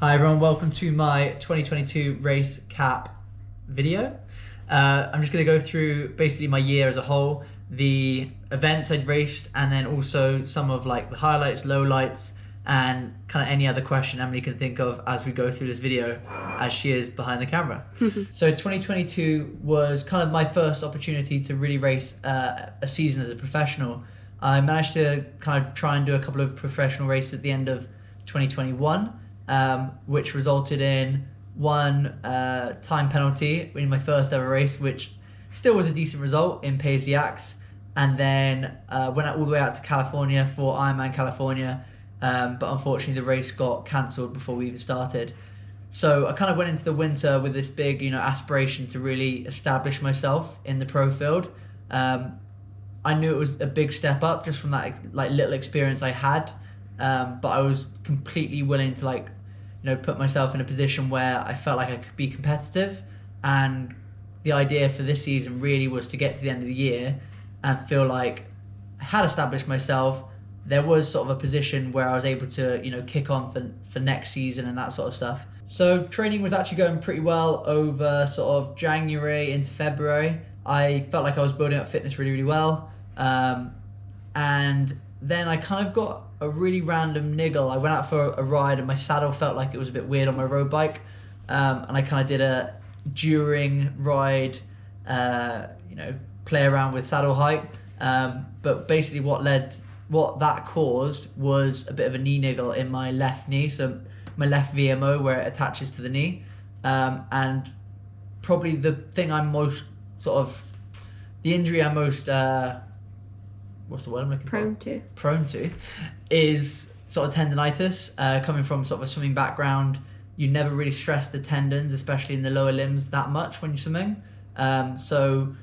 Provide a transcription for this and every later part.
Hi everyone, welcome to my 2022 race cap video. I'm just going to go through basically my year as a whole, the events I'd raced, and then also some of like the highlights, lowlights, and kind of any other question Emily can think of as we go through this video, as she is behind the camera. So 2022 was kind of my first opportunity to really race a season as a professional. I managed to kind of try and do a couple of professional races at the end of 2021. Which resulted in one time penalty in my first ever race, which still was a decent result in Pays d'Aix, and then went all the way out to California for Ironman California, but unfortunately the race got cancelled before we even started. So I kind of went into the winter with this big, aspiration to really establish myself in the pro field. I knew it was a big step up just from that little experience I had. But I was completely willing to put myself in a position where I felt like I could be competitive, and the idea for this season really was to get to the end of the year and feel like I had established myself. There was sort of a position where I was able to kick on for next season and that sort of stuff. So training was actually going pretty well over sort of January into February. I felt like I was building up fitness really, really well, and then I kind of got a really random niggle. I went out for a ride and my saddle felt like it was a bit weird on my road bike, and I kind of did a during ride, play around with saddle height. But basically what that caused was a bit of a knee niggle in my left knee, so my left VMO where it attaches to the knee, and probably the thing I'm most the injury I'm most what's the word I'm looking for? Prone to is sort of tendonitis. Coming from sort of a swimming background, you never really stress the tendons, especially in the lower limbs, that much when you're swimming. So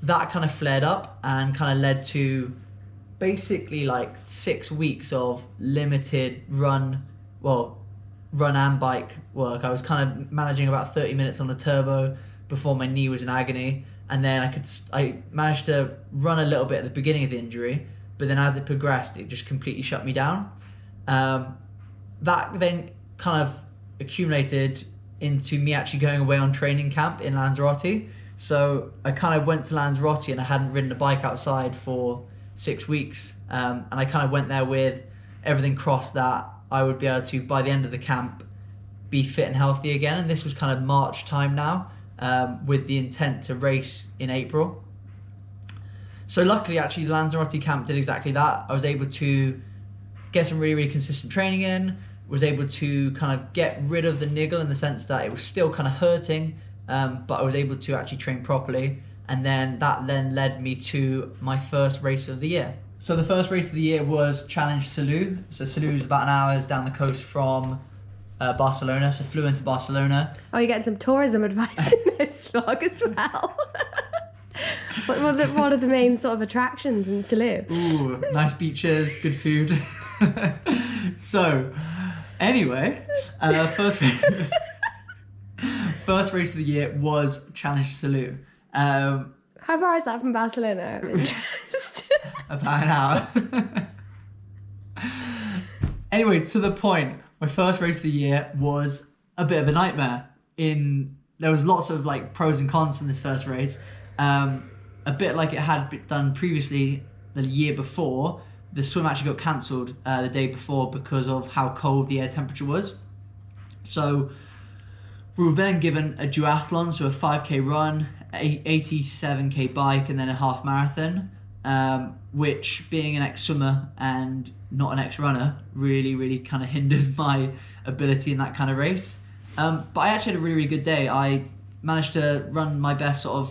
that kind of flared up and kind of led to basically 6 weeks of limited run and bike work. I was kind of managing about 30 minutes on a turbo before my knee was in agony. And then I managed to run a little bit at the beginning of the injury, but then as it progressed, it just completely shut me down. That then kind of accumulated into me actually going away on training camp in Lanzarote. So I kind of went to Lanzarote and I hadn't ridden a bike outside for 6 weeks. And I kind of went there with everything crossed that I would be able to, by the end of the camp, be fit and healthy again. And this was kind of March time now. With the intent to race in April. So luckily, actually, the Lanzarote camp did exactly that. I was able to get some really, really consistent training in, was able to kind of get rid of the niggle in the sense that it was still kind of hurting, but I was able to actually train properly. And then that led me to my first race of the year. So the first race of the year was Challenge Salou. So Salou is about an hour down the coast from Barcelona, so flew into Barcelona. Oh, you're getting some tourism advice in this vlog as well. What are the main sort of attractions in Salou? Ooh, nice beaches, good food. So, anyway, first race of the year was Challenge Salou. How far is that from Barcelona? I'm interested. About an hour. Anyway, to the point. My first race of the year was a bit of a nightmare. There was lots of pros and cons from this first race. A bit like it had been done previously the year before, the swim actually got cancelled the day before because of how cold the air temperature was. So we were then given a duathlon, so a 5k run, 87k bike, and then a half marathon, which, being an ex-swimmer and not an ex-runner, really, really kind of hinders my ability in that kind of race. But I actually had a really, really good day. I managed to run my best sort of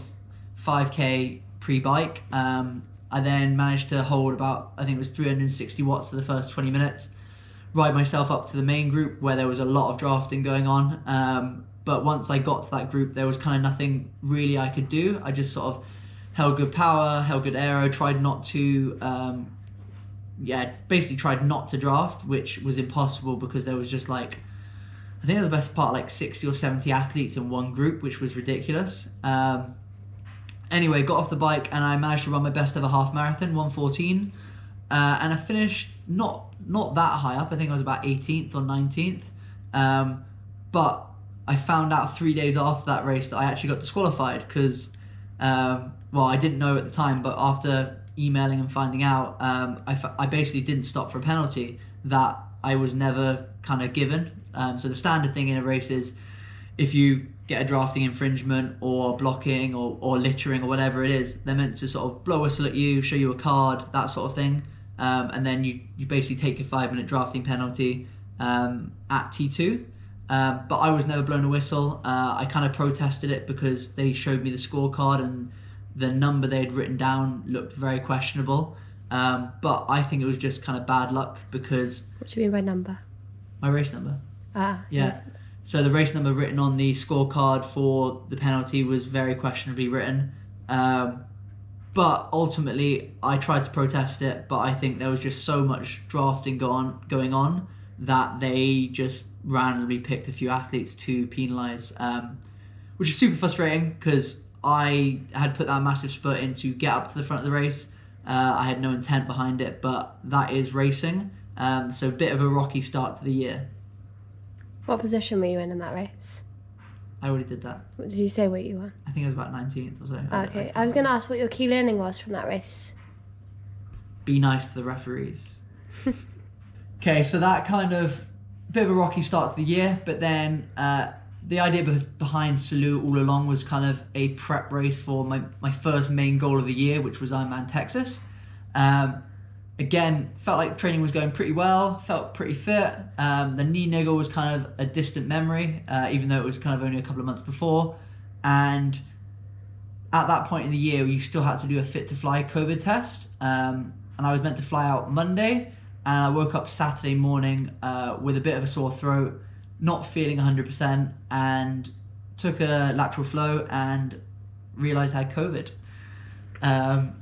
5k pre-bike. I then managed to hold about, I think it was 360 watts for the first 20 minutes, ride myself up to the main group where there was a lot of drafting going on. But once I got to that group, there was kind of nothing really I could do. I just sort of held good power, held good aero, tried not to draft, which was impossible because there was just I think the best part 60 or 70 athletes in one group, which was ridiculous. Anyway, got off the bike and I managed to run my best ever half marathon, 1:14, and I finished not that high up. I think I was about 18th or 19th, But I found out 3 days after that race that I actually got disqualified because, I didn't know at the time, but after emailing and finding out, I basically didn't stop for a penalty that I was never kind of given. So the standard thing in a race is if you get a drafting infringement or blocking or littering or whatever it is, they're meant to sort of blow a whistle at you, show you a card, that sort of thing. And then you basically take your 5-minute drafting penalty at T2. But I was never blown a whistle. I kind of protested it because they showed me the scorecard and the number they had written down looked very questionable. But I think it was just kind of bad luck because... What do you mean by number? My race number. Yeah. Yes. So the race number written on the scorecard for the penalty was very questionably written. But ultimately, I tried to protest it, but I think there was just so much drafting going on that they just randomly picked a few athletes to penalise, which is super frustrating because I had put that massive spurt in to get up to the front of the race. I had no intent behind it, but that is racing. So a bit of a rocky start to the year. What position were you in that race? I already did that. What did you say weight you were? I think it was about 19th or so. Okay, I was going to ask what your key learning was from that race. Be nice to the referees. Okay, so that kind of bit of a rocky start to the year, but then the idea behind Salou all along was kind of a prep race for my first main goal of the year, which was Ironman Texas. Again, felt like the training was going pretty well, felt pretty fit. The knee niggle was kind of a distant memory, even though it was kind of only a couple of months before. And at that point in the year, you still had to do a fit to fly COVID test. And I was meant to fly out Monday, and I woke up Saturday morning with a bit of a sore throat, not feeling 100%, and took a lateral flow and realised I had COVID.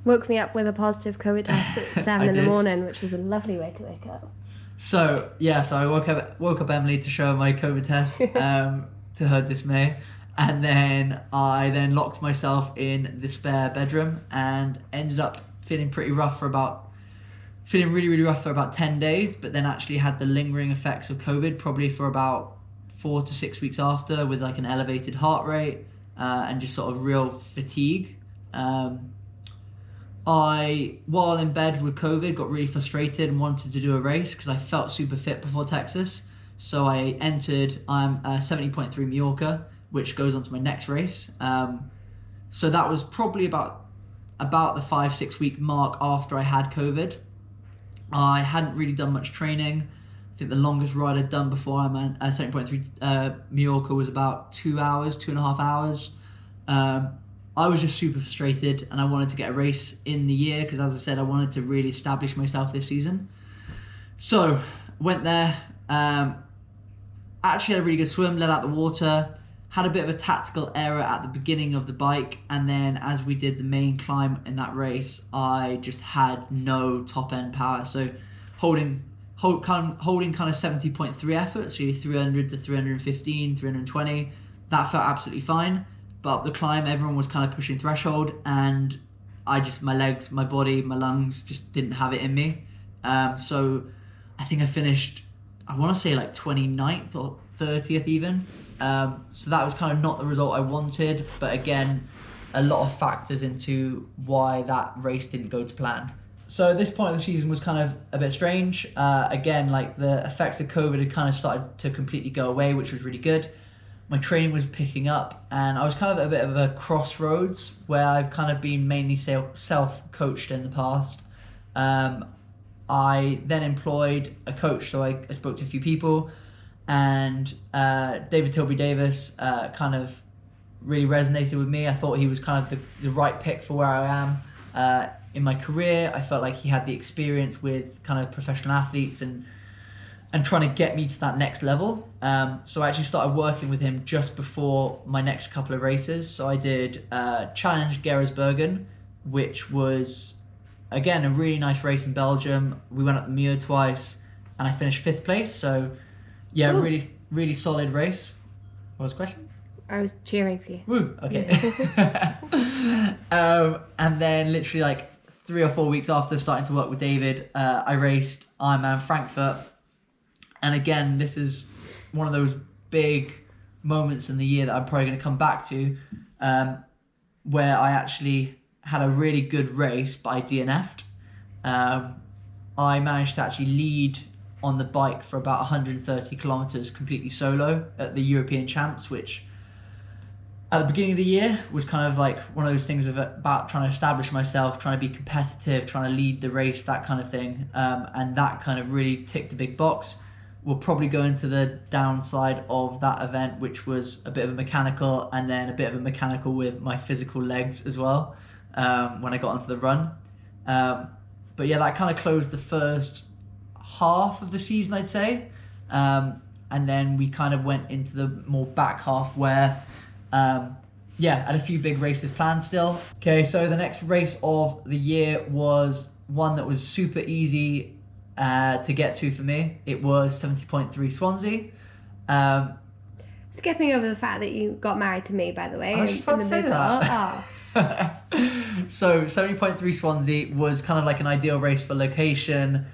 Woke me up with a positive COVID test at 7 in the morning, which was a lovely way to wake up. So I woke up Emily to show her my COVID test, to her dismay, and then I locked myself in the spare bedroom and ended up feeling really rough for about 10 days, but then actually had the lingering effects of COVID probably for about 4 to 6 weeks after, with like an elevated heart rate and just sort of real fatigue. While in bed with COVID, got really frustrated and wanted to do a race because I felt super fit before Texas. So I entered 70.3 Mallorca, which goes on to my next race. So that was probably about the 5-6 week mark after I had COVID. I hadn't really done much training. I think the longest ride I'd done before Ironman 70.3 Mallorca was about 2.5 hours. I was just super frustrated and I wanted to get a race in the year because, as I said, I wanted to really establish myself this season. So went there, actually had a really good swim, let out the water, had a bit of a tactical error at the beginning of the bike, and then as we did the main climb in that race, I just had no top end power. So holding kind of 70.3 effort, so 300 to 315, 320, that felt absolutely fine. But up the climb, everyone was kind of pushing threshold, and my legs, my body, my lungs just didn't have it in me. So I think I finished, I want to say like 29th or 30th even. So that was kind of not the result I wanted, but again, a lot of factors into why that race didn't go to plan. So at this point of the season was kind of a bit strange. Again, like the effects of COVID had kind of started to completely go away, which was really good. My training was picking up, and I was kind of at a bit of a crossroads where I've kind of been mainly self-coached in the past. I then employed a coach, so I spoke to a few people, and David Tilbury Davis kind of really resonated with me. I thought he was kind of the right pick for where I am in my career. I felt like he had the experience with kind of professional athletes and trying to get me to that next level. So I actually started working with him just before my next couple of races. So I did Challenge Gerasbergen, which was, again, a really nice race in Belgium. We went up the Muir twice, and I finished 5th place. So, yeah, Ooh. really, really solid race. What was the question? I was cheering for you. Woo, okay. And then literally like 3 or 4 weeks after starting to work with David, I raced Ironman Frankfurt. And again, this is one of those big moments in the year that I'm probably going to come back to, where I actually had a really good race, but I DNF'd. I managed to actually lead on the bike for about 130 kilometers completely solo at the European Champs, which at the beginning of the year was kind of like one of those things about trying to establish myself, trying to be competitive, trying to lead the race, that kind of thing. And that kind of really ticked a big box. We'll probably go into the downside of that event, which was a bit of a mechanical, and then a bit of a mechanical with my physical legs as well, when I got onto the run. But yeah, that kind of closed the first half of the season, I'd say. And then we kind of went into the more back half where, had a few big races planned still. Okay, so the next race of the year was one that was super easy to get to for me. It was 70.3 Swansea. Skipping over the fact that you got married to me, by the way. I was just about to say that. Oh. So 70.3 Swansea was kind of like an ideal race for location,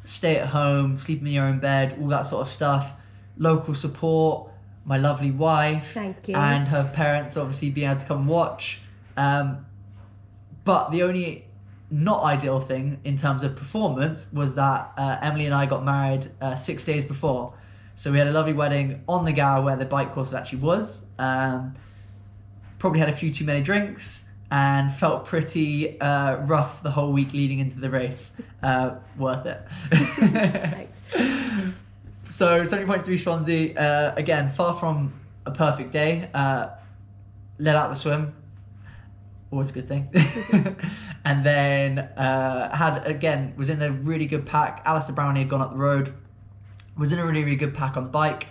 stay at home, sleep in your own bed, all that sort of stuff. Local support, my lovely wife. Thank you. And her parents obviously being able to come watch. But the only not ideal thing in terms of performance was that Emily and I got married 6 days before. So we had a lovely wedding on the Gower where the bike course actually was. Probably had a few too many drinks and felt pretty rough the whole week leading into the race. Worth it. Thanks. So 70.3 Swansea, again, far from a perfect day. Let out the swim. Always a good thing. And then was in a really good pack. Alistair Brownlee had gone up the road, was in a really, really good pack on the bike.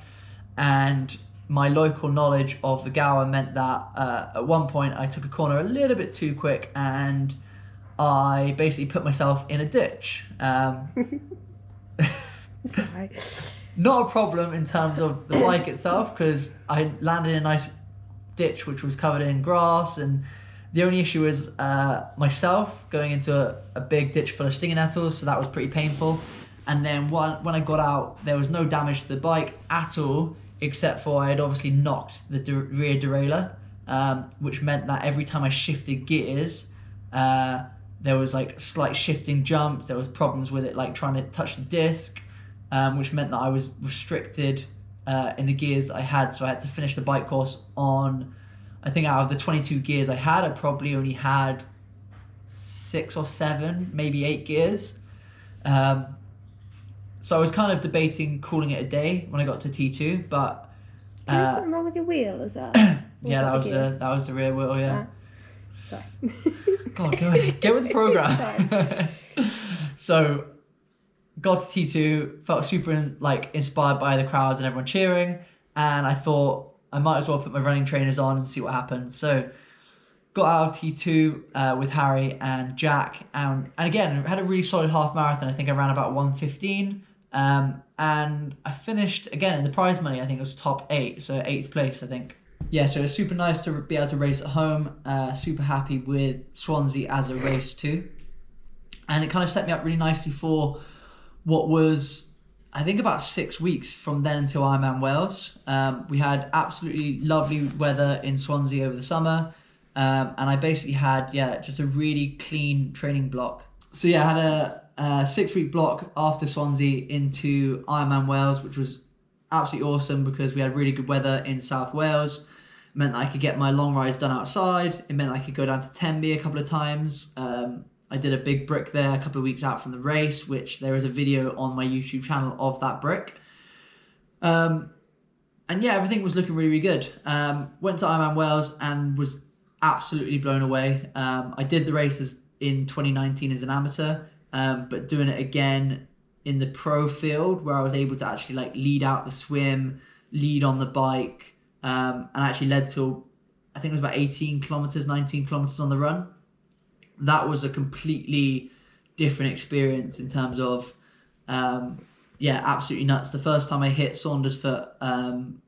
And my local knowledge of the Gower meant that at one point I took a corner a little bit too quick and I basically put myself in a ditch. Sorry. Not a problem in terms of the bike itself, because I landed in a nice ditch which was covered in grass, and the only issue was myself going into a big ditch full of stinging nettles, so that was pretty painful. And then when I got out, there was no damage to the bike at all, except for I had obviously knocked the rear derailleur, which meant that every time I shifted gears, there was like slight shifting jumps, there was problems with it like trying to touch the disc, which meant that I was restricted in the gears I had, so I had to finish the bike course on, I think out of the 22 gears I had, I probably only had 6 or 7, maybe 8 gears. So I was kind of debating calling it a day when I got to T2, but... Is there something wrong with your wheel, is that? Yeah, that was the rear wheel, yeah. Sorry. God, get with the program. So, got to T2, felt super inspired by the crowds and everyone cheering, and I thought I might as well put my running trainers on and see what happens. So, got out of T2 with Harry and Jack, and again, had a really solid half marathon. I think I ran about 1:15, and I finished, again, in the prize money, I think it was top 8, so 8th place, I think. Yeah, so it was super nice to be able to race at home, super happy with Swansea as a race too. And it kind of set me up really nicely for what was, I think, about 6 weeks from then until Ironman Wales. We had absolutely lovely weather in Swansea over the summer. And I basically had, just a really clean training block. So I had a 6-week block after Swansea into Ironman Wales, which was absolutely awesome because we had really good weather in South Wales. It meant that I could get my long rides done outside. It meant I could go down to Tenby a couple of times. I did a big brick there a couple of weeks out from the race, which there is a video on my YouTube channel of that brick. And everything was looking really, really good. Went to Ironman Wales and was absolutely blown away. I did the races in 2019 as an amateur, but doing it again in the pro field where I was able to actually lead out the swim, lead on the bike, and actually led to, I think it was about 18 kilometers, 19 kilometers on the run. That was a completely different experience in terms of, absolutely nuts. The first time I hit Saundersfoot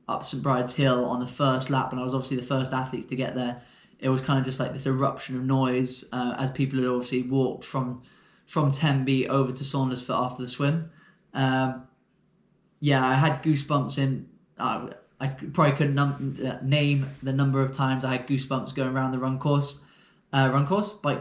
up St Bride's Hill on the first lap, and I was obviously the first athlete to get there, it was kind of just like this eruption of noise as people had obviously walked from Tenby over to Saundersfoot after the swim. I had goosebumps in I probably couldn't name the number of times I had goosebumps going around the bike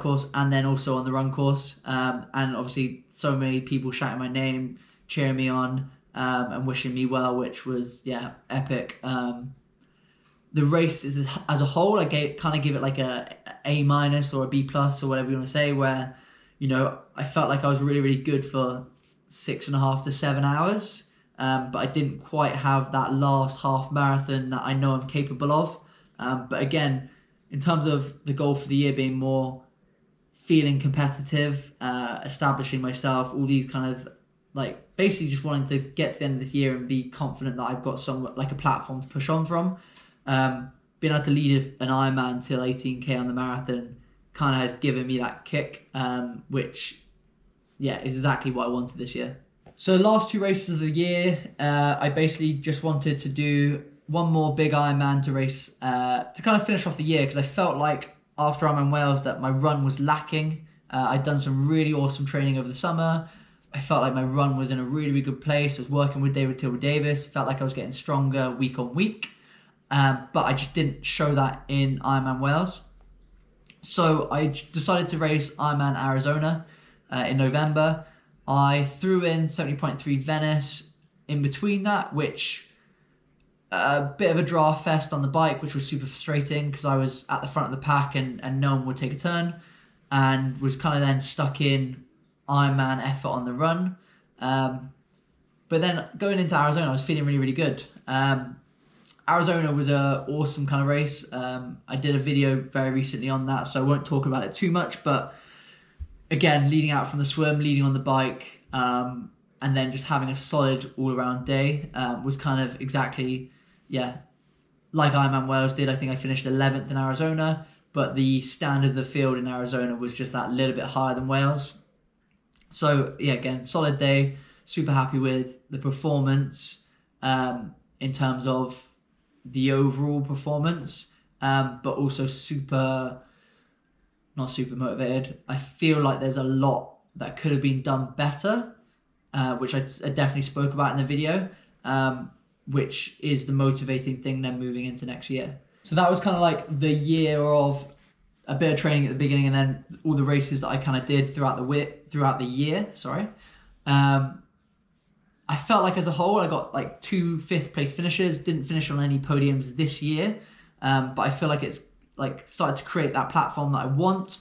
course, and then also on the run course. And obviously so many people shouting my name, cheering me on, and wishing me well, which was, epic. The race is, as a whole, I kind of give it like a A- or a B+ or whatever you want to say, where, I felt like I was really, really good for 6.5 to 7 hours. But I didn't quite have that last half marathon that I know I'm capable of. But again, in terms of the goal for the year being more feeling competitive, establishing myself, all these kind of like basically just wanting to get to the end of this year and be confident that I've got a platform to push on from. Being able to lead an Ironman till 18k on the marathon kind of has given me that kick, which is exactly what I wanted this year. So last 2 races of the year, I basically just wanted to do one more big Ironman to race, to kind of finish off the year, because I felt like after Ironman Wales that my run was lacking. I'd done some really awesome training over the summer. I felt like my run was in a really, really good place. I was working with David Tilbury-Davis. Felt like I was getting stronger week on week. But I just didn't show that in Ironman Wales. So I decided to race Ironman Arizona in November. I threw in 70.3 Venice in between that, which a bit of a draft fest on the bike, which was super frustrating because I was at the front of the pack and no one would take a turn, and was kind of then stuck in Ironman effort on the run. But then going into Arizona, I was feeling really, really good. Arizona was an awesome kind of race. I did a video very recently on that, so I won't talk about it too much, but again, leading out from the swim, leading on the bike, and then just having a solid all-around day was kind of exactly, like Ironman Wales did. I think I finished 11th in Arizona, but the standard of the field in Arizona was just that little bit higher than Wales. So, again, solid day, super happy with the performance in terms of the overall performance, but also not super motivated. I feel like there's a lot that could have been done better, which I definitely spoke about in the video, which is the motivating thing then moving into next year. So that was kind of like the year of a bit of training at the beginning, and then all the races that I kind of did throughout the year. I felt like as a whole, I got like 2 5th-place finishes. Didn't finish on any podiums this year, but I feel like it's like started to create that platform that I want,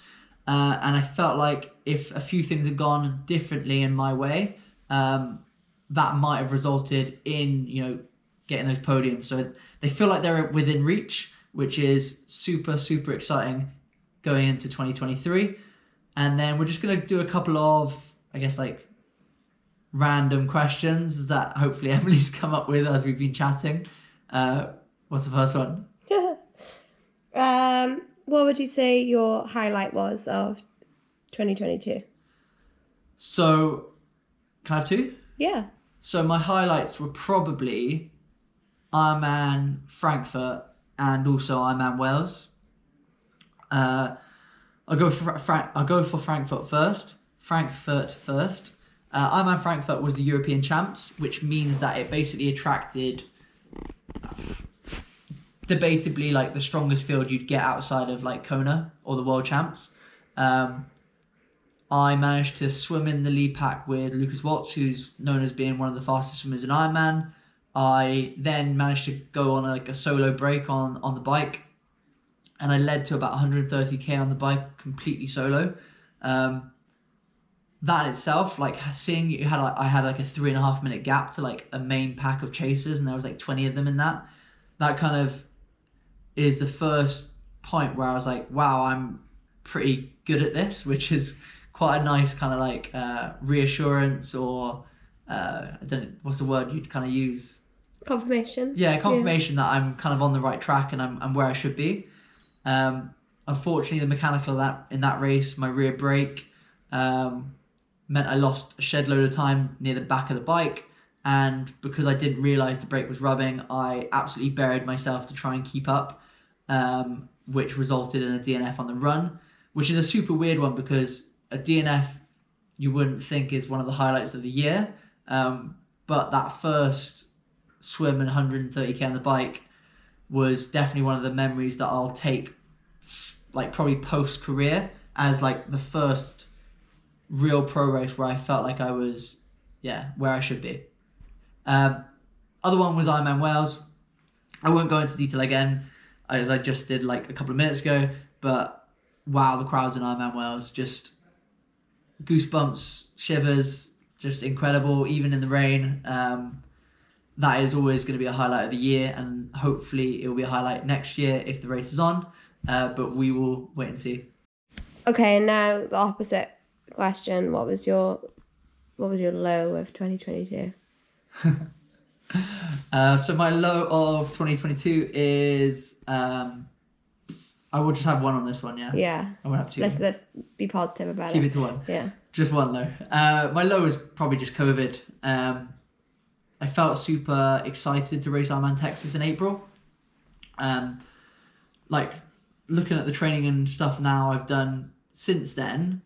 and I felt like if a few things had gone differently in my way, that might have resulted in getting those podiums. So they feel like they're within reach, which is super, super exciting going into 2023. And then we're just gonna do a couple of, I guess, like random questions that hopefully Emily's come up with as we've been chatting. What's the first one? What would you say your highlight was of 2022? So, can I have 2? Yeah. So my highlights were probably Ironman Frankfurt and also Ironman Wales. I'll go for Frankfurt first. Ironman Frankfurt was the European champs, which means that it basically attracted debatably like the strongest field you'd get outside of like Kona or the world champs. I managed to swim in the lead pack with Lucas Watts, who's known as being one of the fastest swimmers in Ironman. I then managed to go on a solo break on the bike, and I led to about 130k on the bike completely solo. That in itself, like seeing I had like a 3.5 minute gap to like a main pack of chasers, and there was like 20 of them in that kind of is the first point where I was like, wow, I'm pretty good at this, which is quite a nice kind of like reassurance, or I don't know, what's the word you'd kind of use? Confirmation. Yeah, confirmation that I'm kind of on the right track and I'm where I should be. Unfortunately, the mechanical in that race, my rear brake, meant I lost a shed load of time near the back of the bike, and because I didn't realise the brake was rubbing, I absolutely buried myself to try and keep up, which resulted in a DNF on the run, which is a super weird one because a DNF you wouldn't think is one of the highlights of the year, but that first swim and 130k on the bike was definitely one of the memories that I'll take, like probably post-career, as like the first real pro race where I felt like I was, where I should be. Other one was Ironman Wales. I won't go into detail again, as I just did like a couple of minutes ago, but wow, the crowds in Ironman Wales, just goosebumps, shivers, just incredible, even in the rain. That is always going to be a highlight of the year, and hopefully it will be a highlight next year if the race is on, but we will wait and see. Okay, and now the opposite question. What was your low of 2022? So my low of 2022 is I will just have one on this one, yeah? Yeah. I won't have two. Let's be positive about it. Keep it to one. Yeah. Just one though. My low is probably just COVID. I felt super excited to race Ironman Texas in April. Like looking at the training and stuff now I've done since then,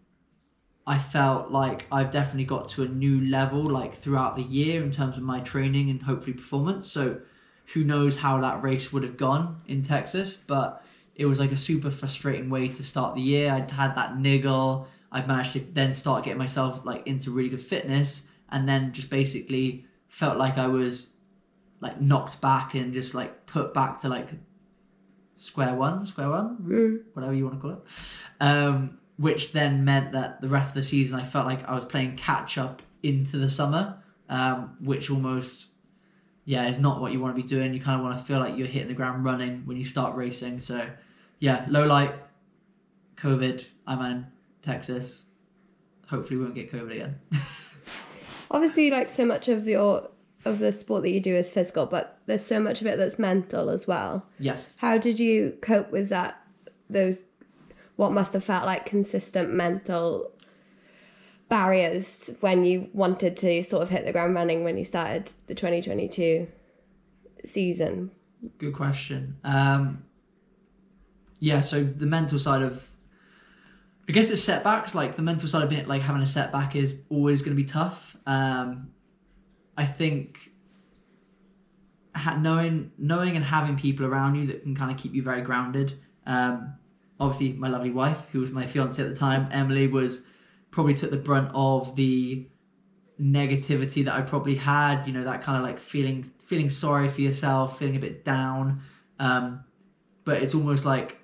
I felt like I've definitely got to a new level like throughout the year in terms of my training and hopefully performance. So who knows how that race would have gone in Texas, but it was like a super frustrating way to start the year. I'd had that niggle. I'd managed to then start getting myself like into really good fitness, and then just basically felt like I was like knocked back and just like put back to like square one, whatever you want to call it. Which then meant that the rest of the season I felt like I was playing catch up into the summer, which almost, is not what you want to be doing. You kind of want to feel like you're hitting the ground running when you start racing. So low light, COVID, I'm in Texas. Hopefully we won't get COVID again. Obviously, like so much of the sport that you do is physical, but there's so much of it that's mental as well. Yes. How did you cope with that? What must have felt like consistent mental barriers when you wanted to sort of hit the ground running when you started the 2022 season? Good question. So the mental side of, I guess the setbacks, like the mental side of it, like having a setback is always going to be tough. I think knowing and having people around you that can kind of keep you very grounded. Obviously, my lovely wife, who was my fiance at the time, Emily, probably took the brunt of the negativity that I probably had. You know, that kind of like feeling sorry for yourself, feeling a bit down. But it's almost like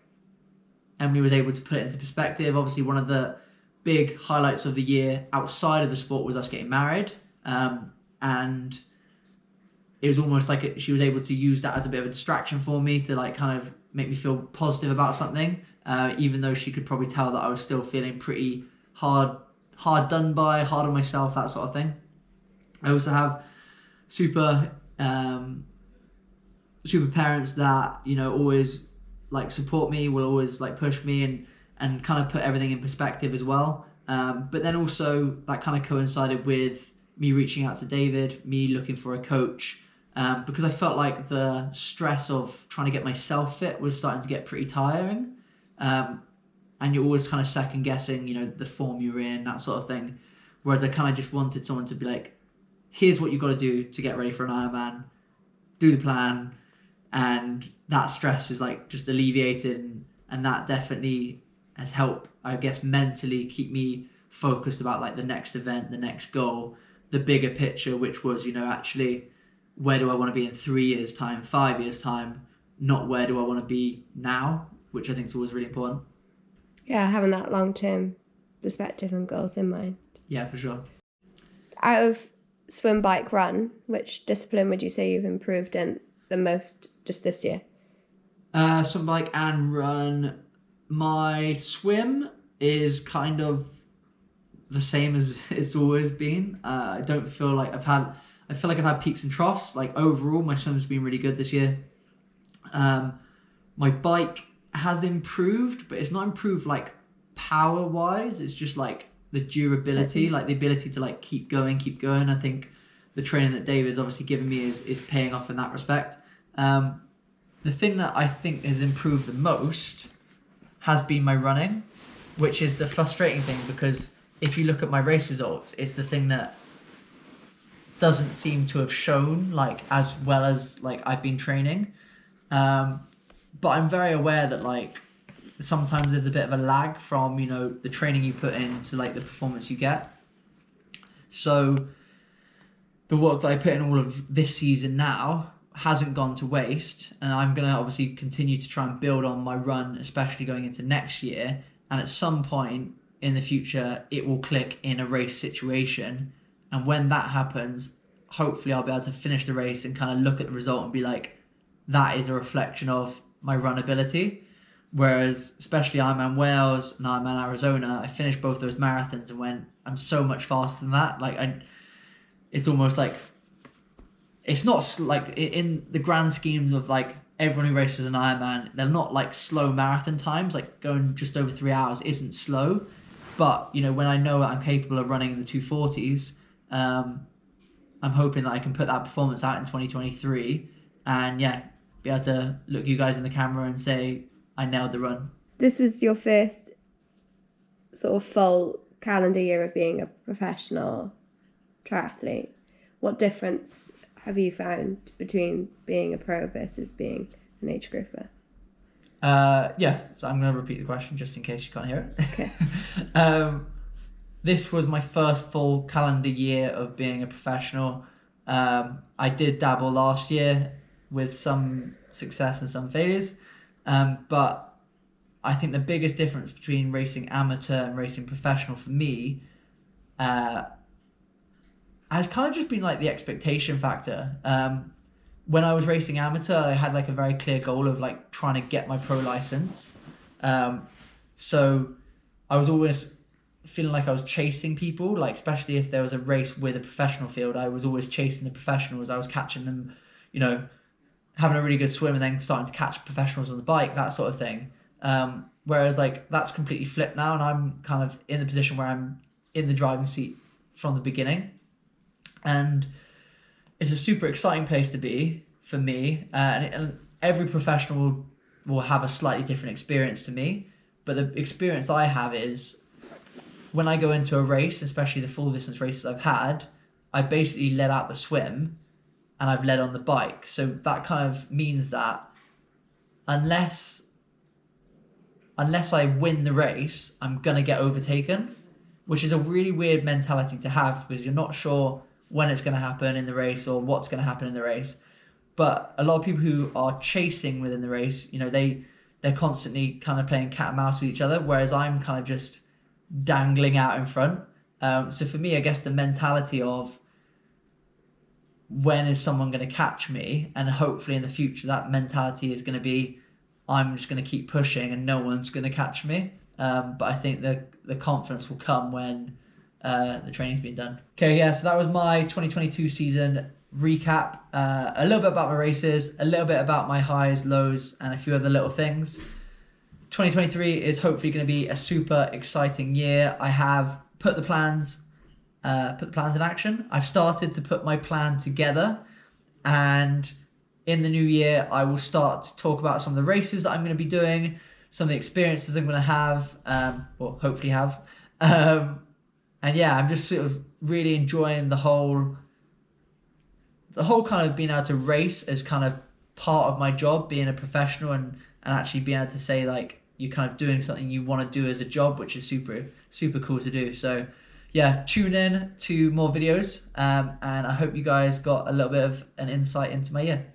Emily was able to put it into perspective. Obviously, one of the big highlights of the year outside of the sport was us getting married. And it was almost like she was able to use that as a bit of a distraction for me to like kind of make me feel positive about something, even though she could probably tell that I was still feeling pretty hard done by, hard on myself, that sort of thing. I also have super parents that, you know, always like support me, will always like push me and kind of put everything in perspective as well. But then also that kind of coincided with me reaching out to David, me looking for a coach, because I felt like the stress of trying to get myself fit was starting to get pretty tiring. And you're always kind of second guessing, you know, the form you're in, that sort of thing. Whereas I kind of just wanted someone to be like, here's what you've got to do to get ready for an Ironman, do the plan, and that stress is like just alleviated, and that definitely has helped, I guess, mentally keep me focused about like the next event, the next goal, the bigger picture, which was, you know, actually, where do I want to be in 3 years' time, 5 years' time, not where do I want to be now, which I think is always really important. Yeah, having that long-term perspective and goals in mind. Yeah, for sure. Out of swim, bike, run, which discipline would you say you've improved in the most just this year? Swim, bike and run. My swim is kind of the same as it's always been. I don't feel like I've had peaks and troughs. Like overall, my swim's been really good this year. My bike has improved, but it's not improved like power wise. It's just like the durability, like the ability to like keep going. I think the training that David's obviously given me is paying off in that respect. The thing that I think has improved the most has been my running, which is the frustrating thing, because if you look at my race results, it's the thing that doesn't seem to have shown like as well as like I've been training. But I'm very aware that like sometimes there's a bit of a lag from, you know, the training you put in to like the performance you get. So the work that I put in all of this season now hasn't gone to waste, and I'm going to obviously continue to try and build on my run, especially going into next year. And at some point in the future, it will click in a race situation. And when that happens, hopefully I'll be able to finish the race and kind of look at the result and be like, that is a reflection of my run ability. Whereas, especially Ironman Wales and Ironman Arizona, I finished both those marathons and went, I'm so much faster than that. Like, it's almost like, it's not like in the grand schemes of like everyone who races an Ironman, they're not like slow marathon times. Like going just over 3 hours isn't slow. But, you know, when I know that I'm capable of running in the 240s, I'm hoping that I can put that performance out in 2023 and, yeah, be able to look you guys in the camera and say, I nailed the run. This was your first sort of full calendar year of being a professional triathlete. What difference have you found between being a pro versus being an age grouper? Yes, so I'm going to repeat the question just in case you can't hear it. Okay. This was my first full calendar year of being a professional. I did dabble last year with some success and some failures. But I think the biggest difference between racing amateur and racing professional for me has kind of just been like the expectation factor. When I was racing amateur, I had like a very clear goal of like trying to get my pro license. So I was always feeling like I was chasing people, like especially if there was a race with a professional field, I was always chasing the professionals. I was catching them, you know, having a really good swim and then starting to catch professionals on the bike, that sort of thing. Whereas like that's completely flipped now, and I'm kind of in the position where I'm in the driving seat from the beginning. And it's a super exciting place to be for me. And every professional will have a slightly different experience to me. But the experience I have is when I go into a race, especially the full distance races I've had, I basically let out the swim and I've led on the bike. So that kind of means that unless I win the race, I'm going to get overtaken, which is a really weird mentality to have because you're not sure when it's going to happen in the race or what's going to happen in the race. But a lot of people who are chasing within the race, you know, they're constantly kind of playing cat and mouse with each other, whereas I'm kind of just dangling out in front. So for me, I guess the mentality of when is someone going to catch me, and hopefully in the future that mentality is going to be I'm just going to keep pushing and no one's going to catch me. But I think the confidence will come when the training's been done. Okay, yeah, so that was my 2022 season recap. A little bit about my races, a little bit about my highs, lows, and a few other little things. 2023 is hopefully going to be a super exciting year. I have put the plans in action. I've started to put my plan together, and in the new year, I will start to talk about some of the races that I'm going to be doing, some of the experiences I'm going to have, or hopefully have. And yeah, I'm just sort of really enjoying the whole kind of being able to race as kind of part of my job, being a professional and actually being able to say like you're kind of doing something you want to do as a job, which is super, super cool to do. So yeah, tune in to more videos, and I hope you guys got a little bit of an insight into my year.